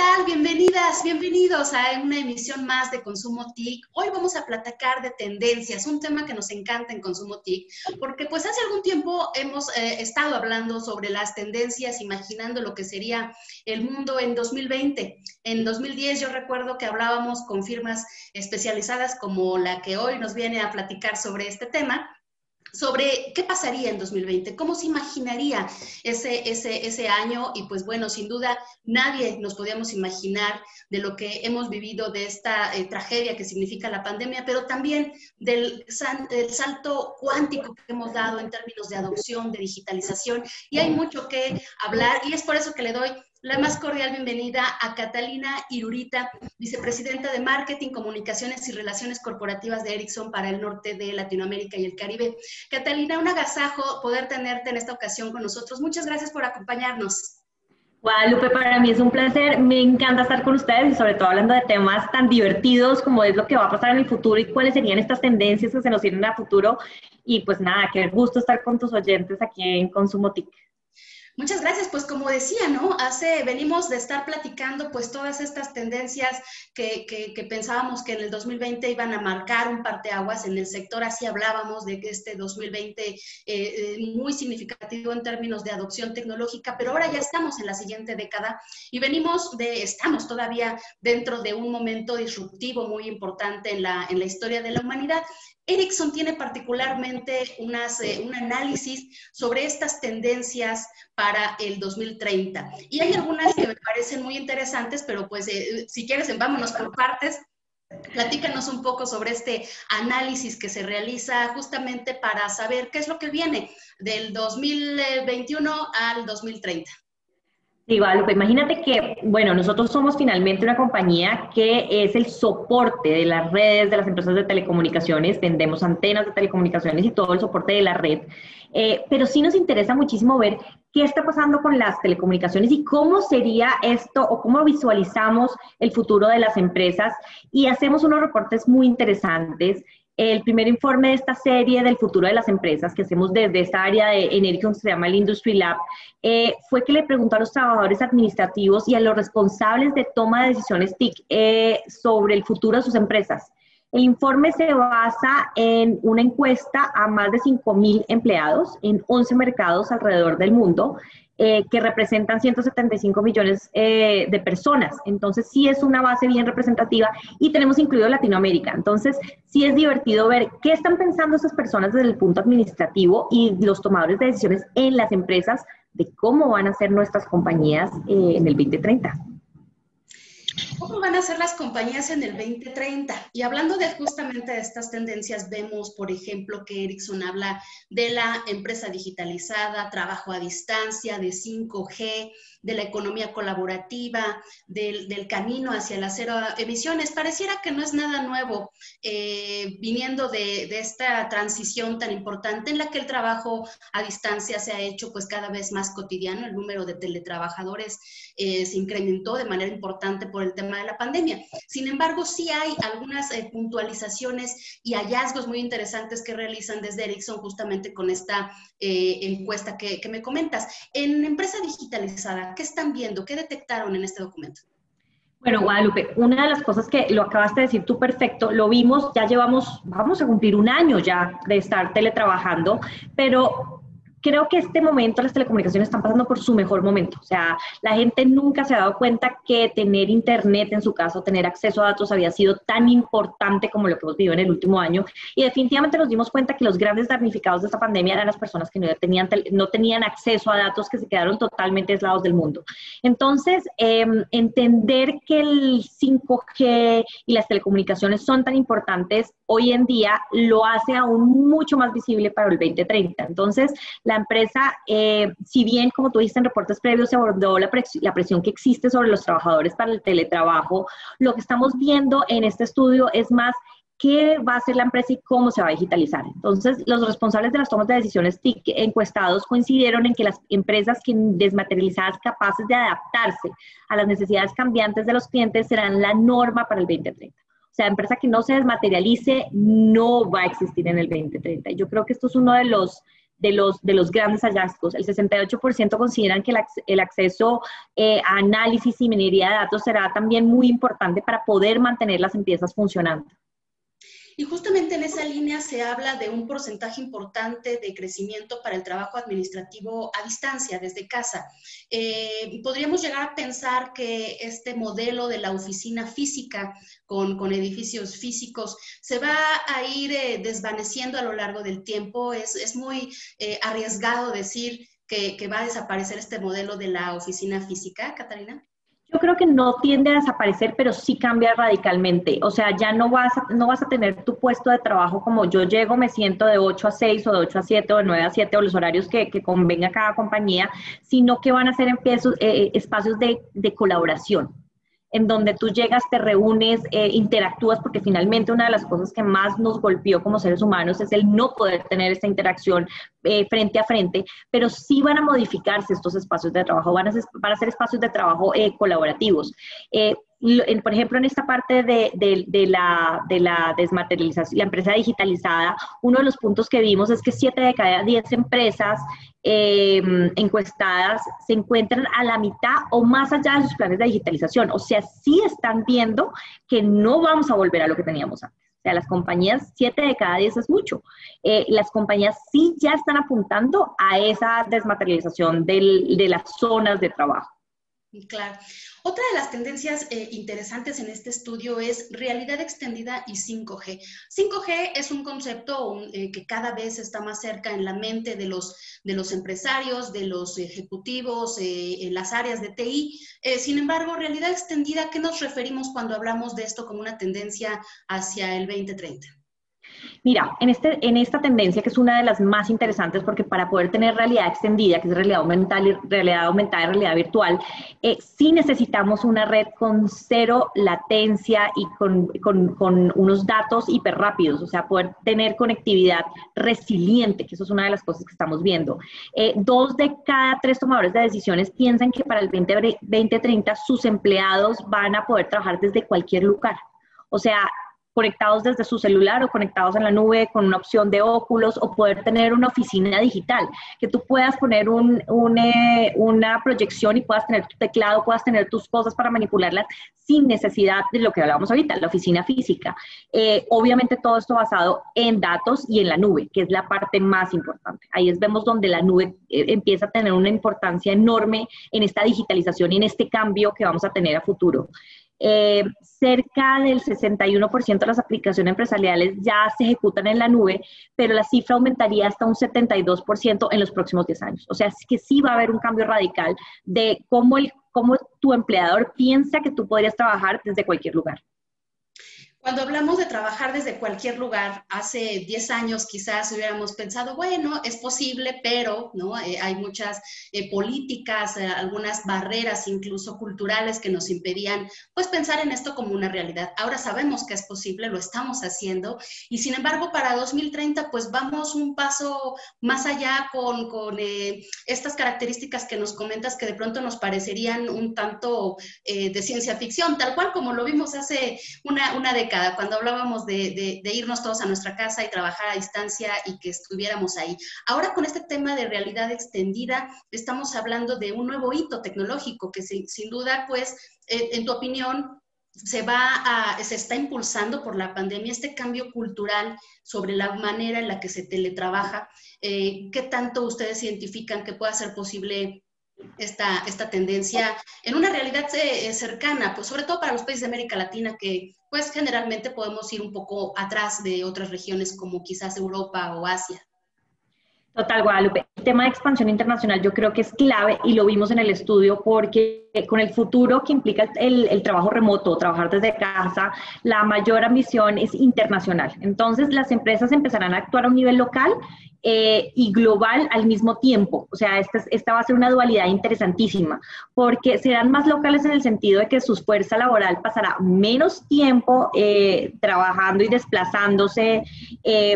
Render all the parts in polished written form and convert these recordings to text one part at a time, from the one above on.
tal? Bienvenidas, bienvenidos a una emisión más de Consumo TIC. Hoy vamos a platicar de tendencias, un tema que nos encanta en Consumo TIC, porque pues hace algún tiempo hemos estado hablando sobre las tendencias, imaginando lo que sería el mundo en 2020. En 2010 yo recuerdo que hablábamos con firmas especializadas como la que hoy nos viene a platicar sobre este tema, sobre qué pasaría en 2020, cómo se imaginaría ese año, y pues bueno, sin duda nadie nos podíamos imaginar de lo que hemos vivido, de esta tragedia que significa la pandemia, pero también del salto cuántico que hemos dado en términos de adopción, de digitalización, y hay mucho que hablar, y es por eso que le doy la más cordial bienvenida a Catalina Irurita, vicepresidenta de Marketing, Comunicaciones y Relaciones Corporativas de Ericsson para el norte de Latinoamérica y el Caribe. Catalina, un agasajo poder tenerte en esta ocasión con nosotros. Muchas gracias por acompañarnos. Guadalupe, para mí es un placer, me encanta estar con ustedes y sobre todo hablando de temas tan divertidos como es lo que va a pasar en el futuro y cuáles serían estas tendencias que se nos vienen a futuro. Y pues nada, qué gusto estar con tus oyentes aquí en Consumo TIC. Muchas gracias. Pues como decía, ¿no? Venimos de estar platicando pues todas estas tendencias que pensábamos que en el 2020 iban a marcar un parteaguas en el sector. Así hablábamos de que este 2020 muy significativo en términos de adopción tecnológica, pero ahora ya estamos en la siguiente década y estamos todavía dentro de un momento disruptivo muy importante en la historia de la humanidad. Ericsson tiene particularmente un análisis sobre estas tendencias para el 2030. Y hay algunas que me parecen muy interesantes, pero pues si quieres, vámonos por partes. Platícanos un poco sobre este análisis que se realiza justamente para saber qué es lo que viene del 2021 al 2030. Sí, Guadalupe, imagínate que, bueno, nosotros somos finalmente una compañía que es el soporte de las redes de las empresas de telecomunicaciones, vendemos antenas de telecomunicaciones y todo el soporte de la red, pero sí nos interesa muchísimo ver qué está pasando con las telecomunicaciones y cómo sería esto o cómo visualizamos el futuro de las empresas, y hacemos unos reportes muy interesantes. El primer informe de esta serie del futuro de las empresas que hacemos desde esta área en Ericsson, que se llama el Industry Lab, fue que le preguntó a los trabajadores administrativos y a los responsables de toma de decisiones TIC sobre el futuro de sus empresas. El informe se basa en una encuesta a más de 5.000 empleados en 11 mercados alrededor del mundo, que representan 175 millones de personas. Entonces, sí es una base bien representativa y tenemos incluido Latinoamérica. Entonces, sí es divertido ver qué están pensando esas personas desde el punto administrativo y los tomadores de decisiones en las empresas de cómo van a ser nuestras compañías en el 2030. ¿Cómo van a ser las compañías en el 2030? Y hablando justamente de estas tendencias, vemos, por ejemplo, que Ericsson habla de la empresa digitalizada, trabajo a distancia, de 5G, de la economía colaborativa, del camino hacia las cero emisiones. Pareciera que no es nada nuevo, viniendo de esta transición tan importante en la que el trabajo a distancia se ha hecho pues cada vez más cotidiano. El número de teletrabajadores se incrementó de manera importante por el tema de la pandemia. Sin embargo, sí hay algunas puntualizaciones y hallazgos muy interesantes que realizan desde Ericsson justamente con esta encuesta que me comentas. En empresa digitalizada, ¿qué están viendo? ¿Qué detectaron en este documento? Bueno, Guadalupe, una de las cosas que lo acabaste de decir tú perfecto, lo vimos, ya vamos a cumplir un año ya de estar teletrabajando, pero creo que este momento las telecomunicaciones están pasando por su mejor momento. O sea, la gente nunca se ha dado cuenta que tener internet en su casa, tener acceso a datos había sido tan importante como lo que hemos vivido en el último año. Y definitivamente nos dimos cuenta que los grandes damnificados de esta pandemia eran las personas que no tenían acceso a datos, que se quedaron totalmente aislados del mundo. Entonces, entender que el 5G y las telecomunicaciones son tan importantes hoy en día lo hace aún mucho más visible para el 2030. Entonces, la empresa, si bien, como tú dijiste en reportes previos, se abordó la presión que existe sobre los trabajadores para el teletrabajo, lo que estamos viendo en este estudio es más qué va a hacer la empresa y cómo se va a digitalizar. Entonces, los responsables de las tomas de decisiones TIC encuestados coincidieron en que las empresas que desmaterializadas capaces de adaptarse a las necesidades cambiantes de los clientes serán la norma para el 2030. O sea, empresa que no se desmaterialice no va a existir en el 2030. Yo creo que esto es uno de de los grandes hallazgos. El 68% consideran que el acceso a análisis y minería de datos será también muy importante para poder mantener las empresas funcionando. Y justamente en esa línea se habla de un porcentaje importante de crecimiento para el trabajo administrativo a distancia, desde casa. Podríamos llegar a pensar que este modelo de la oficina física con edificios físicos se va a ir desvaneciendo a lo largo del tiempo. Es muy arriesgado decir que va a desaparecer este modelo de la oficina física, Catarina. Yo creo que no tiende a desaparecer, pero sí cambia radicalmente. O sea, ya no vas a tener tu puesto de trabajo como yo llego, me siento de 8 a 6 o de 8 a 7 o de 9 a 7 o los horarios que convenga cada compañía, sino que van a ser espacios de colaboración, en donde tú llegas, te reúnes, interactúas, porque finalmente una de las cosas que más nos golpeó como seres humanos es el no poder tener esta interacción frente a frente, pero sí van a modificarse estos espacios de trabajo, van a ser espacios de trabajo colaborativos. Por ejemplo, en esta parte de la desmaterialización, la empresa digitalizada, uno de los puntos que vimos es que 7 de cada 10 empresas encuestadas se encuentran a la mitad o más allá de sus planes de digitalización. O sea, sí están viendo que no vamos a volver a lo que teníamos antes. O sea, las compañías, 7 de cada 10 es mucho. Las compañías sí ya están apuntando a esa desmaterialización de las zonas de trabajo. Claro. Otra de las tendencias interesantes en este estudio es realidad extendida y 5G. 5G es un concepto que cada vez está más cerca en la mente de los empresarios, de los ejecutivos, en las áreas de TI. Sin embargo, realidad extendida, ¿qué nos referimos cuando hablamos de esto como una tendencia hacia el 2030? Mira, en esta tendencia, que es una de las más interesantes, porque para poder tener realidad extendida, que es realidad aumentada y realidad virtual, sí necesitamos una red con cero latencia y con unos datos hiper rápidos, o sea, poder tener conectividad resiliente, que eso es una de las cosas que estamos viendo. 2 de cada 3 tomadores de decisiones piensan que para el 2030 sus empleados van a poder trabajar desde cualquier lugar. O sea, conectados desde su celular o conectados en la nube con una opción de óculos, o poder tener una oficina digital, que tú puedas poner una proyección y puedas tener tu teclado, puedas tener tus cosas para manipularlas sin necesidad de lo que hablábamos ahorita, la oficina física. Obviamente todo esto basado en datos y en la nube, que es la parte más importante. Ahí vemos donde la nube empieza a tener una importancia enorme en esta digitalización y en este cambio que vamos a tener a futuro. Cerca del 61% de las aplicaciones empresariales ya se ejecutan en la nube, pero la cifra aumentaría hasta un 72% en los próximos 10 años. O sea, es que sí va a haber un cambio radical de cómo tu empleador piensa que tú podrías trabajar desde cualquier lugar. Cuando hablamos de trabajar desde cualquier lugar, hace 10 años quizás hubiéramos pensado, bueno, es posible, pero ¿no? Hay muchas políticas, algunas barreras incluso culturales que nos impedían pues pensar en esto como una realidad. Ahora sabemos que es posible, lo estamos haciendo, y sin embargo para 2030 pues vamos un paso más allá con estas características que nos comentas, que de pronto nos parecerían un tanto de ciencia ficción, tal cual como lo vimos hace una década, cuando hablábamos de irnos todos a nuestra casa y trabajar a distancia y que estuviéramos ahí. Ahora con este tema de realidad extendida estamos hablando de un nuevo hito tecnológico que sin duda, pues, en tu opinión, se está impulsando por la pandemia este cambio cultural sobre la manera en la que se teletrabaja. ¿Qué tanto ustedes identifican que pueda ser posible esta tendencia en una realidad cercana, pues sobre todo para los países de América Latina, que pues generalmente podemos ir un poco atrás de otras regiones como quizás Europa o Asia? Total, Guadalupe. El tema de expansión internacional yo creo que es clave y lo vimos en el estudio, porque con el futuro que implica el trabajo remoto, trabajar desde casa, la mayor ambición es internacional. Entonces las empresas empezarán a actuar a un nivel local y global al mismo tiempo. O sea, esta va a ser una dualidad interesantísima, porque serán más locales en el sentido de que su fuerza laboral pasará menos tiempo trabajando y desplazándose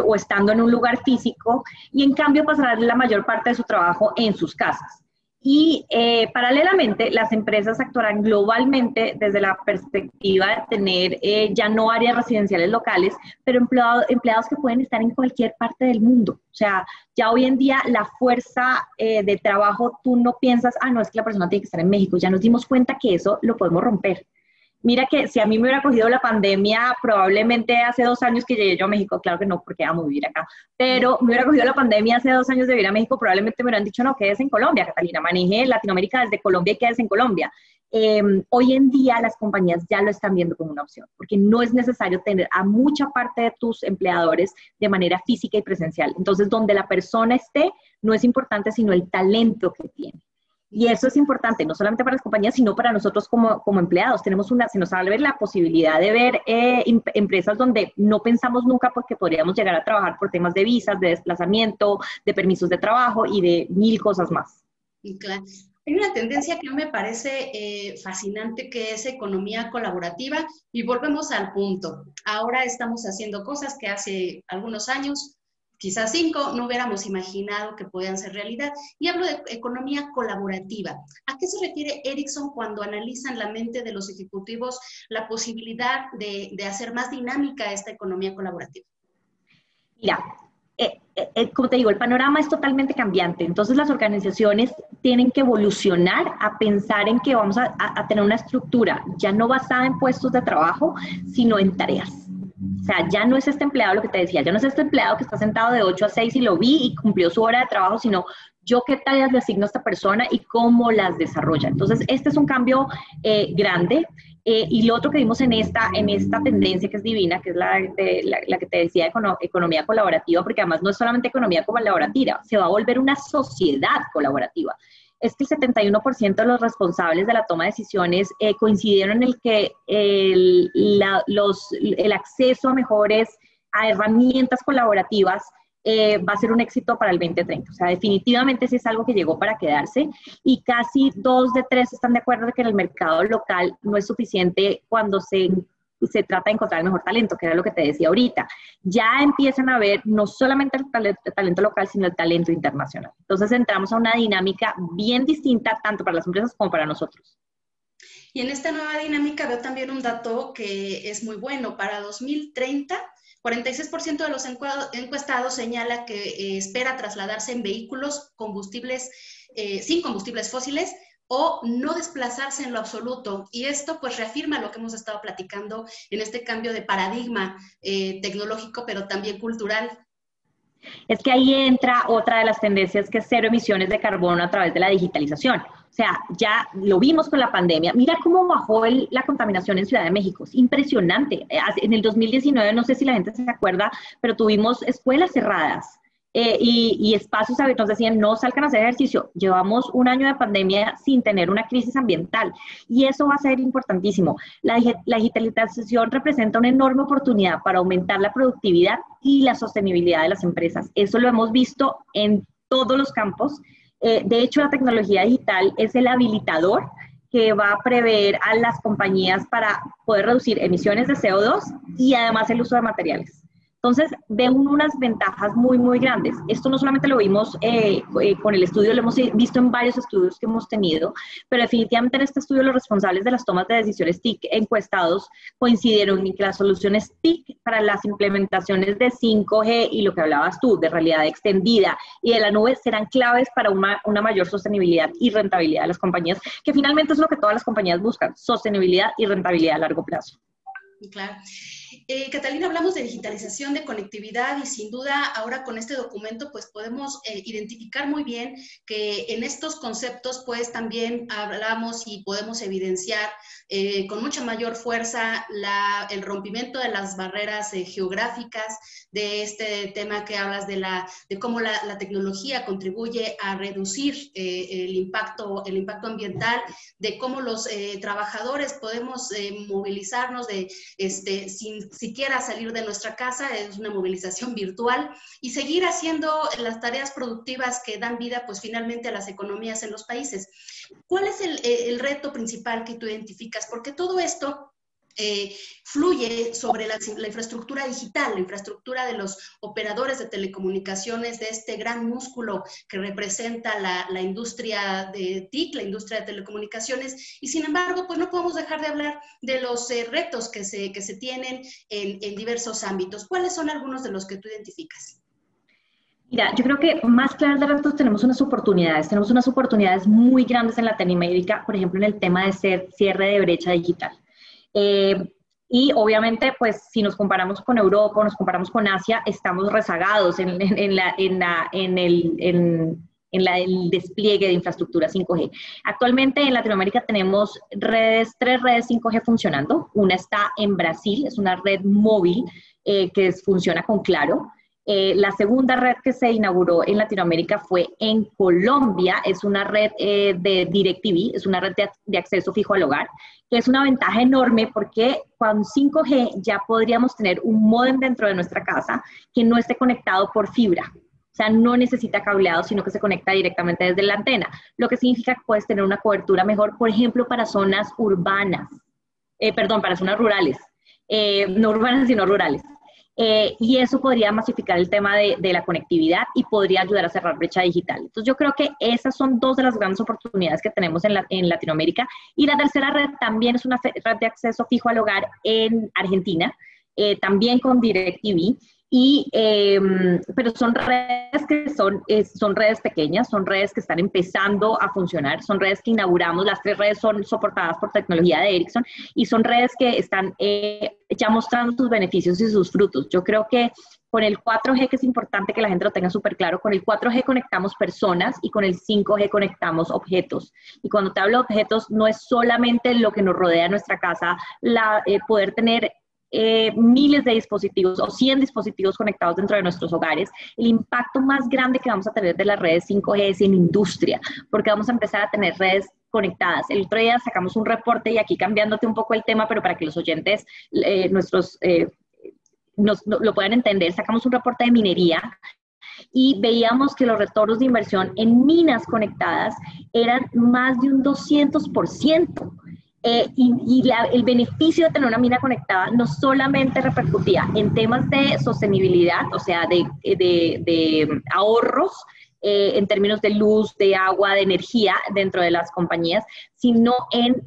o estando en un lugar físico, y en cambio pasará la mayor parte de su trabajo en sus casas. Y paralelamente, las empresas actuarán globalmente desde la perspectiva de tener ya no áreas residenciales locales, pero empleados que pueden estar en cualquier parte del mundo. O sea, ya hoy en día la fuerza de trabajo, tú no piensas, no, es que la persona tiene que estar en México. Ya nos dimos cuenta que eso lo podemos romper. Mira que si a mí me hubiera cogido la pandemia, probablemente hace 2 años que llegué yo a México, claro que no, porque amo vivir acá, pero me hubiera cogido la pandemia hace 2 años de vivir a México, probablemente me hubieran dicho, no, quédese en Colombia, Catalina, maneje Latinoamérica desde Colombia y quédese en Colombia. Hoy en día las compañías ya lo están viendo como una opción, porque no es necesario tener a mucha parte de tus empleadores de manera física y presencial. Entonces, donde la persona esté, no es importante, sino el talento que tiene. Y eso es importante, no solamente para las compañías, sino para nosotros como empleados. Se nos abre la posibilidad de ver empresas donde no pensamos nunca pues, que podríamos llegar a trabajar por temas de visas, de desplazamiento, de permisos de trabajo y de 1000 cosas más. Claro. Hay una tendencia que me parece fascinante, que es economía colaborativa, y volvemos al punto. Ahora estamos haciendo cosas que hace algunos años, quizás 5, no hubiéramos imaginado que podían ser realidad. Y hablo de economía colaborativa. ¿A qué se refiere Ericsson cuando analizan la mente de los ejecutivos la posibilidad de hacer más dinámica esta economía colaborativa? Mira, como te digo, el panorama es totalmente cambiante. Entonces las organizaciones tienen que evolucionar a pensar en que vamos a tener una estructura ya no basada en puestos de trabajo, sino en tareas. O sea, ya no es este empleado, lo que te decía, ya no es este empleado que está sentado de 8 a 6 y lo vi y cumplió su hora de trabajo, sino yo qué tareas le asigno a esta persona y cómo las desarrolla. Entonces, este es un cambio grande. Y lo otro que vimos en esta tendencia que es divina, que es la que te decía, economía colaborativa, porque además no es solamente economía colaborativa, se va a volver una sociedad colaborativa. Es que el 71% de los responsables de la toma de decisiones coincidieron en el que el acceso a herramientas colaborativas va a ser un éxito para el 2030. O sea, definitivamente sí es algo que llegó para quedarse y casi 2 de 3 están de acuerdo de que en el mercado local no es suficiente cuando se trata de encontrar el mejor talento, que era lo que te decía ahorita. Ya empiezan a ver no solamente el talento local, sino el talento internacional. Entonces entramos a una dinámica bien distinta, tanto para las empresas como para nosotros. Y en esta nueva dinámica veo también un dato que es muy bueno. Para 2030, 46% de los encuestados señala que espera trasladarse en vehículos sin combustibles fósiles o no desplazarse en lo absoluto. Y esto pues reafirma lo que hemos estado platicando en este cambio de paradigma tecnológico, pero también cultural. Es que ahí entra otra de las tendencias, que es cero emisiones de carbono a través de la digitalización. O sea, ya lo vimos con la pandemia. Mira cómo bajó la contaminación en Ciudad de México. Es impresionante. En el 2019, no sé si la gente se acuerda, pero tuvimos escuelas cerradas. Y espacios abiertos, nos decían no salgan a hacer ejercicio. Llevamos un año de pandemia sin tener una crisis ambiental y eso va a ser importantísimo. La digitalización representa una enorme oportunidad para aumentar la productividad y la sostenibilidad de las empresas. Eso lo hemos visto en todos los campos. De hecho, la tecnología digital es el habilitador que va a prever a las compañías para poder reducir emisiones de CO2 y además el uso de materiales. Entonces, ven unas ventajas muy, muy grandes. Esto no solamente lo vimos con el estudio, lo hemos visto en varios estudios que hemos tenido, pero definitivamente en este estudio los responsables de las tomas de decisiones TIC encuestados coincidieron en que las soluciones TIC para las implementaciones de 5G y lo que hablabas tú, de realidad extendida y de la nube, serán claves para una mayor sostenibilidad y rentabilidad de las compañías, que finalmente es lo que todas las compañías buscan, sostenibilidad y rentabilidad a largo plazo. Claro. Catalina, hablamos de digitalización, de conectividad y sin duda ahora con este documento pues podemos identificar muy bien que en estos conceptos pues también hablamos y podemos evidenciar con mucha mayor fuerza el rompimiento de las barreras geográficas, de este tema que hablas de cómo la tecnología contribuye a reducir el impacto ambiental, de cómo los trabajadores podemos movilizarnos sin siquiera salir de nuestra casa, es una movilización virtual, y seguir haciendo las tareas productivas que dan vida pues finalmente a las economías en los países. ¿Cuál es el reto principal que tú identificas? Porque todo esto fluye sobre la infraestructura digital, la infraestructura de los operadores de telecomunicaciones, de este gran músculo que representa la industria de TIC, la industria de telecomunicaciones, y sin embargo, pues no podemos dejar de hablar de los retos que se tienen en diversos ámbitos. ¿Cuáles son algunos de los que tú identificas? Mira, yo creo que más que hablar de retos tenemos unas oportunidades muy grandes en Latinoamérica, por ejemplo, en el tema de ser cierre de brecha digital. Y obviamente, pues, si nos comparamos con Europa o nos comparamos con Asia, estamos rezagados en el despliegue de infraestructura 5G. Actualmente en Latinoamérica tenemos tres redes 5G funcionando. Una está en Brasil, es una red móvil que funciona con Claro. La segunda red que se inauguró en Latinoamérica fue en Colombia, es una red de DirecTV, es una red de acceso fijo al hogar, que es una ventaja enorme porque con 5G ya podríamos tener un módem dentro de nuestra casa que no esté conectado por fibra. O sea, no necesita cableado, sino que se conecta directamente desde la antena, lo que significa que puedes tener una cobertura mejor, por ejemplo, para zonas urbanas, para zonas rurales, no urbanas, sino rurales. Y eso podría masificar el tema de la conectividad y podría ayudar a cerrar brecha digital. Entonces yo creo que esas son dos de las grandes oportunidades que tenemos en Latinoamérica. Y la tercera red también es una red de acceso fijo al hogar en Argentina, también con DirecTV. Pero son redes que son redes pequeñas, son redes que están empezando a funcionar, son redes que inauguramos, las tres redes son soportadas por tecnología de Ericsson y son redes que están ya mostrando sus beneficios y sus frutos. Yo creo que con el 4G, que es importante que la gente lo tenga súper claro, con el 4G conectamos personas y con el 5G conectamos objetos. Y cuando te hablo de objetos, no es solamente lo que nos rodea en nuestra casa, poder tener miles de dispositivos o 100 dispositivos conectados dentro de nuestros hogares. El impacto más grande que vamos a tener de las redes 5G es en industria, porque vamos a empezar a tener redes conectadas. El otro día sacamos un reporte, y aquí cambiándote un poco el tema, pero para que los oyentes lo puedan entender, sacamos un reporte de minería y veíamos que los retornos de inversión en minas conectadas eran más de un 200%. El beneficio de tener una mina conectada no solamente repercutía en temas de sostenibilidad, o sea, de ahorros en términos de luz, de agua, de energía dentro de las compañías, sino en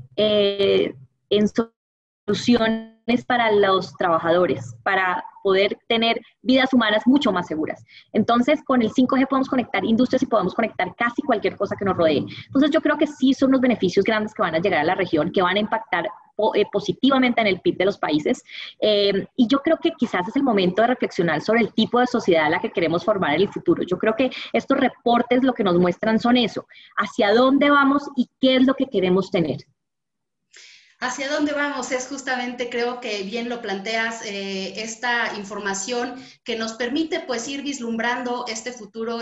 soluciones para los trabajadores, para poder tener vidas humanas mucho más seguras. Entonces, con el 5G podemos conectar industrias y podemos conectar casi cualquier cosa que nos rodee. Entonces, yo creo que sí son unos beneficios grandes que van a llegar a la región, que van a impactar positivamente en el PIB de los países. Y yo creo que quizás es el momento de reflexionar sobre el tipo de sociedad a la que queremos formar en el futuro. Yo creo que estos reportes lo que nos muestran son eso, hacia dónde vamos y qué es lo que queremos tener. ¿Hacia dónde vamos? Es justamente, creo que bien lo planteas, esta información que nos permite pues ir vislumbrando este futuro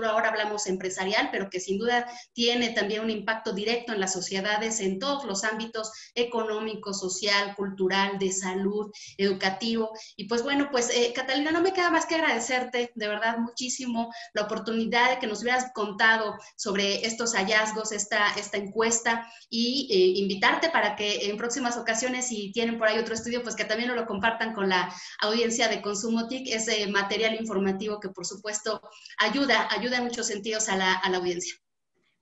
ahora hablamos empresarial, pero que sin duda tiene también un impacto directo en las sociedades en todos los ámbitos económico, social, cultural, de salud, educativo. Y pues bueno, pues Catalina, no me queda más que agradecerte de verdad muchísimo la oportunidad de que nos hubieras contado sobre estos hallazgos, esta encuesta, y invitarte para que en próximas ocasiones, si tienen por ahí otro estudio, pues que también lo compartan con la audiencia de Consumo TIC, ese material informativo que por supuesto ayuda en muchos sentidos a la audiencia.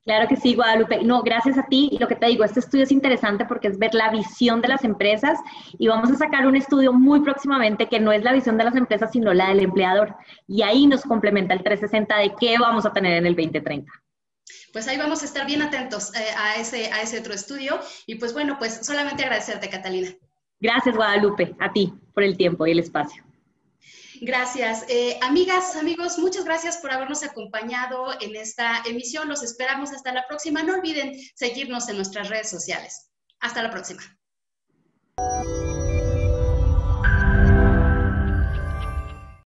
Claro que sí, Guadalupe. No, gracias a ti. Y lo que te digo, este estudio es interesante porque es ver la visión de las empresas, y vamos a sacar un estudio muy próximamente que no es la visión de las empresas, sino la del empleador. Y ahí nos complementa el 360 de qué vamos a tener en el 2030. Pues ahí vamos a estar bien atentos a ese otro estudio. Y pues bueno, pues solamente agradecerte, Catalina. Gracias, Guadalupe, a ti por el tiempo y el espacio. Gracias. Amigas, amigos, muchas gracias por habernos acompañado en esta emisión. Los esperamos hasta la próxima. No olviden seguirnos en nuestras redes sociales. Hasta la próxima.